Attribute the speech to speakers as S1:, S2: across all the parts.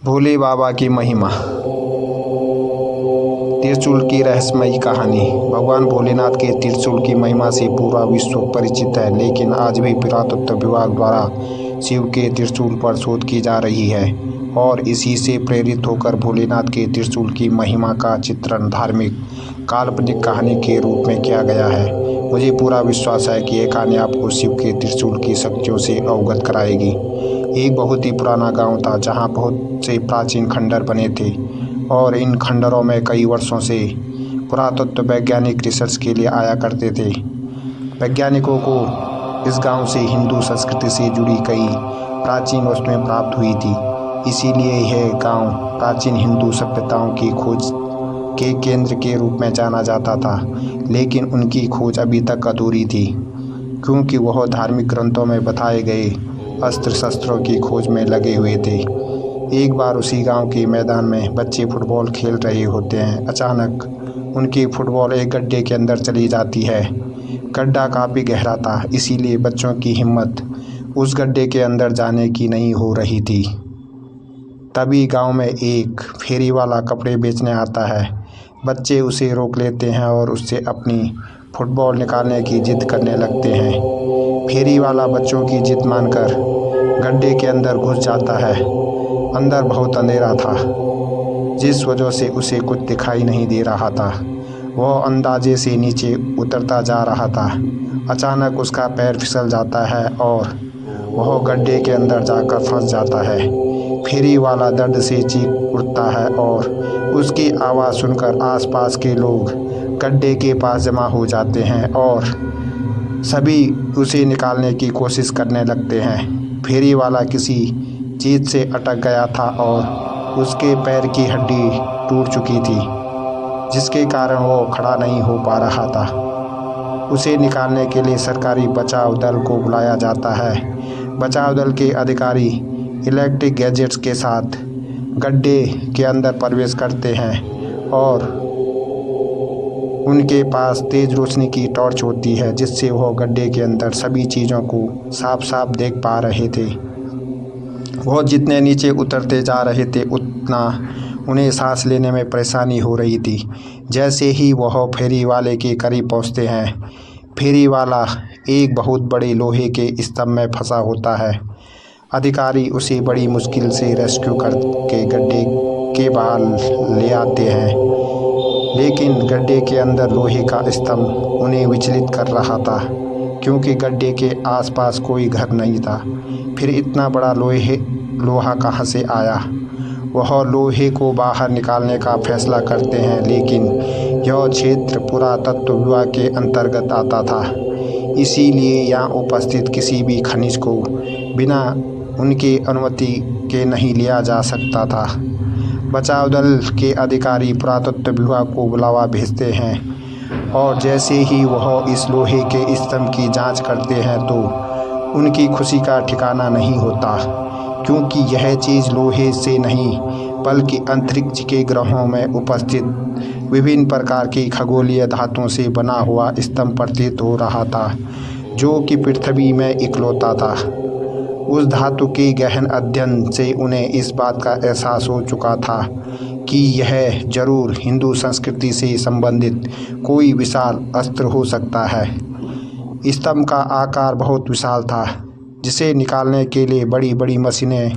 S1: भोले बाबा की महिमा। त्रिशूल की रहस्यमयी कहानी। भगवान भोलेनाथ के त्रिशूल की महिमा से पूरा विश्व परिचित है, लेकिन आज भी पुरातत्व विभाग द्वारा शिव के त्रिशूल पर शोध की जा रही है और इसी से प्रेरित होकर भोलेनाथ के त्रिशूल की महिमा का चित्रण धार्मिक काल्पनिक कहानी के रूप में किया गया है। मुझे पूरा विश्वास है कि यह कहानी आपको शिव के त्रिशूल की शक्तियों से अवगत कराएगी। एक बहुत ही पुराना गांव था जहां बहुत से प्राचीन खंडर बने थे और इन खंडरों में कई वर्षों से पुरातत्व वैज्ञानिक रिसर्च के लिए आया करते थे। वैज्ञानिकों को इस गांव से हिंदू संस्कृति से जुड़ी कई प्राचीन वस्तुएं प्राप्त हुई थी, इसीलिए यह गांव प्राचीन हिंदू सभ्यताओं की खोज के केंद्र के रूप में जाना जाता था। लेकिन उनकी खोज अभी तक अधूरी थी, क्योंकि वह धार्मिक ग्रंथों में बताए गए अस्त्र शस्त्रों की खोज में लगे हुए थे। एक बार उसी गांव के मैदान में बच्चे फुटबॉल खेल रहे होते हैं। अचानक उनकी फुटबॉल एक गड्ढे के अंदर चली जाती है। गड्ढा काफ़ी गहरा था, इसीलिए बच्चों की हिम्मत उस गड्ढे के अंदर जाने की नहीं हो रही थी। तभी गांव में एक फेरी वाला कपड़े बेचने आता है। बच्चे उसे रोक लेते हैं और उससे अपनी फुटबॉल निकालने की जिद करने लगते हैं। फेरी वाला बच्चों की जिद मानकर गड्ढे के अंदर घुस जाता है। अंदर बहुत अंधेरा था, जिस वजह से उसे कुछ दिखाई नहीं दे रहा था। वह अंदाजे से नीचे उतरता जा रहा था। अचानक उसका पैर फिसल जाता है और वह गड्ढे के अंदर जाकर फंस जाता है। फेरी वाला दर्द से चीख उठता है और उसकी आवाज़ सुनकर आसपास के लोग गड्ढे के पास जमा हो जाते हैं और सभी उसे निकालने की कोशिश करने लगते हैं। फेरी वाला किसी चीज़ से अटक गया था और उसके पैर की हड्डी टूट चुकी थी, जिसके कारण वो खड़ा नहीं हो पा रहा था। उसे निकालने के लिए सरकारी बचाव दल को बुलाया जाता है। बचाव दल के अधिकारी इलेक्ट्रिक गैजेट्स के साथ गड्ढे के अंदर प्रवेश करते हैं और उनके पास तेज़ रोशनी की टॉर्च होती है, जिससे वह गड्ढे के अंदर सभी चीज़ों को साफ साफ देख पा रहे थे। वह जितने नीचे उतरते जा रहे थे उतना उन्हें सांस लेने में परेशानी हो रही थी। जैसे ही वह फेरी वाले के करीब पहुंचते हैं, फेरी वाला एक बहुत बड़े लोहे के स्तंभ में फंसा होता है। अधिकारी उसे बड़ी मुश्किल से रेस्क्यू करके गड्ढे के बाहर ले आते हैं, लेकिन गड्ढे के अंदर लोहे का स्तंभ उन्हें विचलित कर रहा था, क्योंकि गड्ढे के आसपास कोई घर नहीं था। फिर इतना बड़ा लोहा कहाँ से आया? वह लोहे को बाहर निकालने का फैसला करते हैं, लेकिन यह क्षेत्र पुरातत्व विभाग के अंतर्गत आता था, इसीलिए यहाँ उपस्थित किसी भी खनिज को बिना उनकी अनुमति के नहीं लिया जा सकता था। बचाव दल के अधिकारी पुरातत्व विभाग को बुलावा भेजते हैं और जैसे ही वह इस लोहे के स्तंभ की जांच करते हैं तो उनकी खुशी का ठिकाना नहीं होता, क्योंकि यह चीज़ लोहे से नहीं बल्कि अंतरिक्ष के ग्रहों में उपस्थित विभिन्न प्रकार की खगोलीय धातुओं से बना हुआ स्तंभ प्रतीत हो रहा था, जो कि पृथ्वी में इकलौता था। उस धातु के गहन अध्ययन से उन्हें इस बात का एहसास हो चुका था कि यह जरूर हिंदू संस्कृति से संबंधित कोई विशाल अस्त्र हो सकता है। स्तंभ का आकार बहुत विशाल था, जिसे निकालने के लिए बड़ी बड़ी मशीनें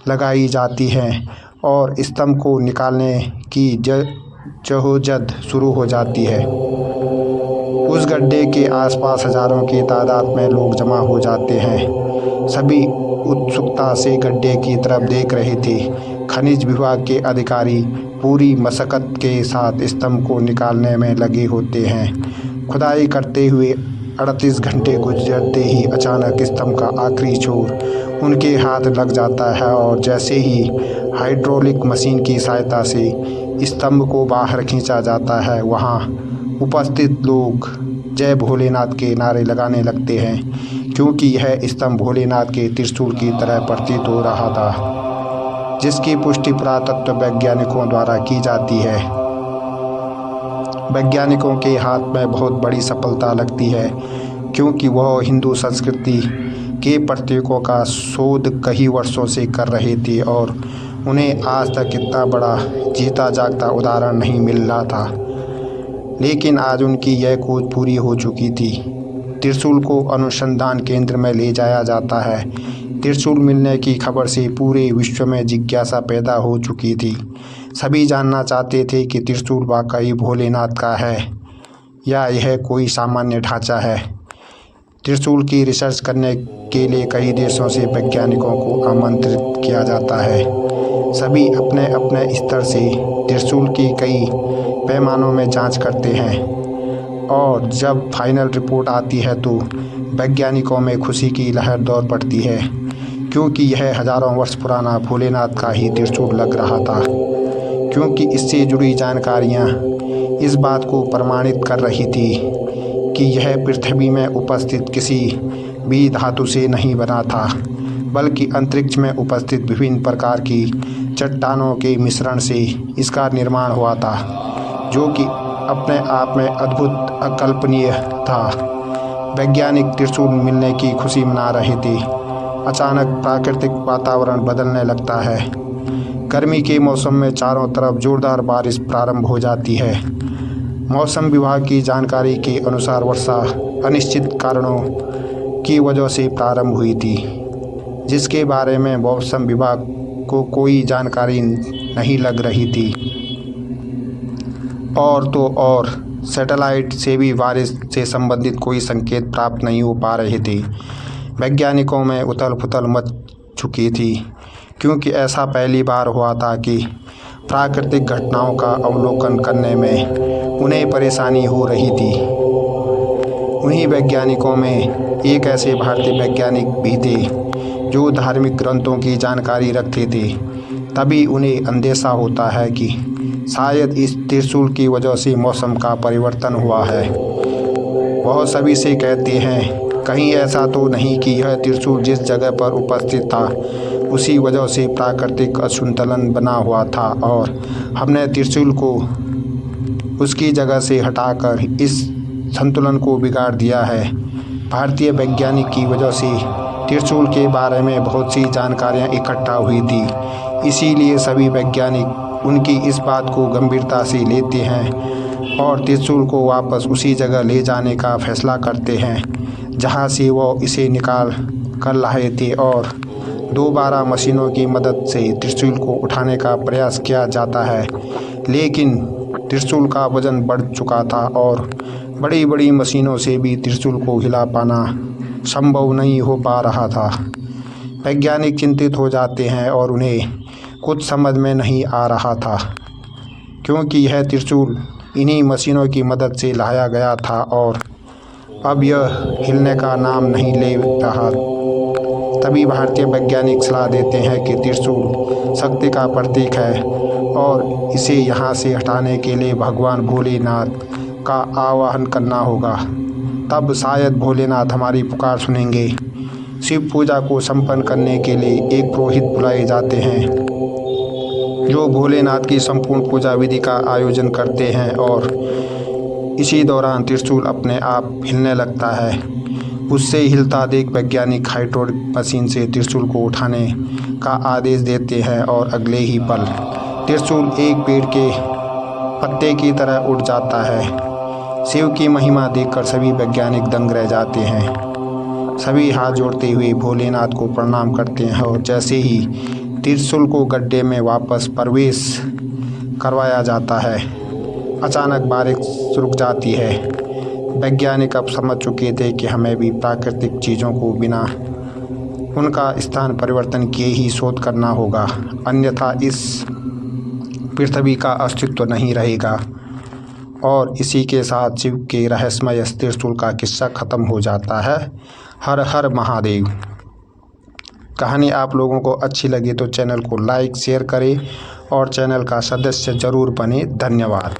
S1: लगाई जाती हैं और स्तंभ को निकालने की जद्दोजहद शुरू हो जाती है। उस गड्ढे के आसपास हजारों की तादाद में लोग जमा हो जाते हैं। सभी उत्सुकता से गड्ढे की तरफ देख रहे थे। खनिज विभाग के अधिकारी पूरी मशक्कत के साथ स्तंभ को निकालने में लगे होते हैं। खुदाई करते हुए 38 घंटे गुजरते ही अचानक स्तंभ का आखिरी छोर उनके हाथ लग जाता है और जैसे ही हाइड्रोलिक मशीन की सहायता से स्तंभ को बाहर खींचा जाता है, वहाँ उपस्थित लोग जय भोलेनाथ के नारे लगाने लगते हैं, क्योंकि यह स्तंभ भोलेनाथ के त्रिशूल की तरह प्रतीत हो रहा था, जिसकी पुष्टि पुरातत्व वैज्ञानिकों द्वारा की जाती है। वैज्ञानिकों के हाथ में बहुत बड़ी सफलता लगती है, क्योंकि वह हिंदू संस्कृति के प्रतीकों का शोध कई वर्षों से कर रहे थे और उन्हें आज तक इतना बड़ा जीता जागता उदाहरण नहीं मिल रहा था, लेकिन आज उनकी यह खोज पूरी हो चुकी थी। त्रिशूल को अनुसंधान केंद्र में ले जाया जाता है। त्रिशूल मिलने की खबर से पूरे विश्व में जिज्ञासा पैदा हो चुकी थी। सभी जानना चाहते थे कि त्रिशूल वाकई भोलेनाथ का है या यह कोई सामान्य ढांचा है। त्रिशूल की रिसर्च करने के लिए कई देशों से वैज्ञानिकों को आमंत्रित किया जाता है। सभी अपने अपने स्तर से त्रिशूल की कई पैमानों में जांच करते हैं और जब फाइनल रिपोर्ट आती है तो वैज्ञानिकों में खुशी की लहर दौड़ पड़ती है, क्योंकि यह हजारों वर्ष पुराना भोलेनाथ का ही त्रिशूल लग रहा था। क्योंकि इससे जुड़ी जानकारियाँ इस बात को प्रमाणित कर रही थी कि यह पृथ्वी में उपस्थित किसी भी धातु से नहीं बना था, बल्कि अंतरिक्ष में उपस्थित विभिन्न प्रकार की चट्टानों के मिश्रण से इसका निर्माण हुआ था, जो कि अपने आप में अद्भुत अकल्पनीय था। वैज्ञानिक त्रिशूल मिलने की खुशी मना रहे थे। अचानक प्राकृतिक वातावरण बदलने लगता है। गर्मी के मौसम में चारों तरफ जोरदार बारिश प्रारंभ हो जाती है। मौसम विभाग की जानकारी के अनुसार वर्षा अनिश्चित कारणों की वजह से प्रारंभ हुई थी, जिसके बारे में मौसम विभाग को कोई जानकारी नहीं लग रही थी। और तो और सैटेलाइट से भी बारिश से संबंधित कोई संकेत प्राप्त नहीं हो पा रहे थे। वैज्ञानिकों में उथल पुथल मच चुकी थी, क्योंकि ऐसा पहली बार हुआ था कि प्राकृतिक घटनाओं का अवलोकन करने में उन्हें परेशानी हो रही थी। उन्हीं वैज्ञानिकों में एक ऐसे भारतीय वैज्ञानिक भी थे जो धार्मिक ग्रंथों की जानकारी रखते थे। तभी उन्हें अंदेशा होता है कि शायद इस त्रिशूल की वजह से मौसम का परिवर्तन हुआ है। वह सभी से कहते हैं, कहीं ऐसा तो नहीं कि यह त्रिशूल जिस जगह पर उपस्थित था उसी वजह से प्राकृतिक असंतुलन बना हुआ था और हमने त्रिशूल को उसकी जगह से हटाकर इस संतुलन को बिगाड़ दिया है। भारतीय वैज्ञानिक की वजह से त्रिशूल के बारे में बहुत सी जानकारियाँ इकट्ठा हुई थी, इसीलिए सभी वैज्ञानिक उनकी इस बात को गंभीरता से लेते हैं और त्रिशूल को वापस उसी जगह ले जाने का फैसला करते हैं जहाँ से वो इसे निकाल कर लाए थे और दोबारा मशीनों की मदद से त्रिशूल को उठाने का प्रयास किया जाता है। लेकिन त्रिशूल का वजन बढ़ चुका था और बड़ी बड़ी मशीनों से भी त्रिशूल को हिला पाना संभव नहीं हो पा रहा था। वैज्ञानिक चिंतित हो जाते हैं और उन्हें कुछ समझ में नहीं आ रहा था, क्योंकि यह त्रिशूल इन्हीं मशीनों की मदद से लाया गया था और अब यह हिलने का नाम नहीं ले रहा। तभी भारतीय वैज्ञानिक सलाह देते हैं कि त्रिशूल शक्ति का प्रतीक है और इसे यहाँ से हटाने के लिए भगवान भोलेनाथ का आवाहन करना होगा। तब शायद भोलेनाथ हमारी पुकार सुनेंगे। शिव पूजा को संपन्न करने के लिए एक पुरोहित बुलाए जाते हैं जो भोलेनाथ की संपूर्ण पूजा विधि का आयोजन करते हैं और इसी दौरान त्रिशूल अपने आप हिलने लगता है। उससे हिलता देख वैज्ञानिक हाइड्रोलिक मशीन से त्रिशूल को उठाने का आदेश देते हैं और अगले ही पल त्रिशूल एक पेड़ के पत्ते की तरह उड़ जाता है। शिव की महिमा देखकर सभी वैज्ञानिक दंग रह जाते हैं। सभी हाथ जोड़ते हुए भोलेनाथ को प्रणाम करते हैं और जैसे ही त्रिशूल को गड्ढे में वापस प्रवेश करवाया जाता है, अचानक बारिश रुक जाती है। वैज्ञानिक अब समझ चुके थे कि हमें भी प्राकृतिक चीज़ों को बिना उनका स्थान परिवर्तन किए ही शोध करना होगा, अन्यथा इस पृथ्वी का अस्तित्व नहीं रहेगा। और इसी के साथ शिव के रहस्यमय त्रिशूल का किस्सा ख़त्म हो जाता है। हर हर महादेव। कहानी आप लोगों को अच्छी लगी तो चैनल को लाइक शेयर करें और चैनल का सदस्य ज़रूर बने। धन्यवाद।